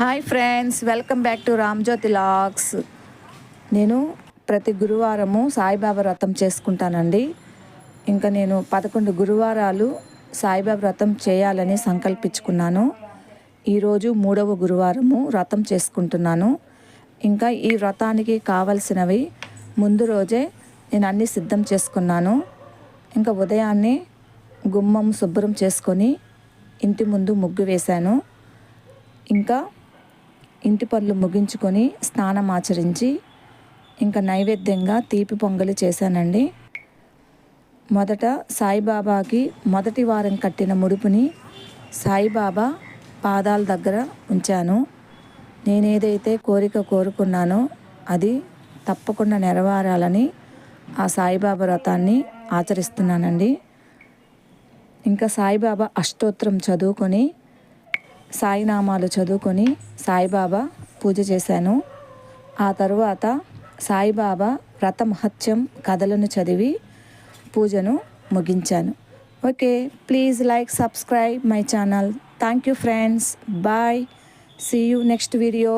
Hi friends, welcome back to Ramjyothi logs. నేను ప్రతి గురువారము సాయిబాబా వ్రతం చేసుకుంటానండి. ఇంకా నేను 11 గురువారాలు సాయిబాబా వ్రతం చేయాలని సంకల్పించుకున్నాను. ఈరోజు 3వ గురువారము వ్రతం చేసుకుంటున్నాను. ఇంకా ఈ వ్రతానికి కావలసినవి ముందు రోజే నేను అన్నీ సిద్ధం చేసుకున్నాను. ఇంకా ఉదయాన్నే గుమ్మం శుభ్రం చేసుకొని ఇంటి ముందు ముగ్గు వేశాను. ఇంకా ఇంటి పనులు ముగించుకొని స్నానం ఆచరించి ఇంకా నైవేద్యంగా తీపి పొంగలి చేశానండి. మొదట సాయిబాబాకి మొదటి వారం కట్టిన ముడుపుని సాయిబాబా పాదాల దగ్గర ఉంచాను. నేనేదైతే కోరిక కోరుకున్నానో అది తప్పకుండా నెరవేరాలని ఆ సాయిబాబా వ్రతాన్ని ఆచరిస్తున్నానండి. ఇంకా సాయిబాబా అష్టోత్తరం చదువుకొని సాయినామాలు చదువుకొని సాయిబాబా పూజ చేశాను. ఆ తరువాత సాయిబాబా వ్రత మహత్యం కథలను చదివి పూజను ముగించాను. Okay, please like, subscribe my channel. Thank you friends. Bye. See you next video.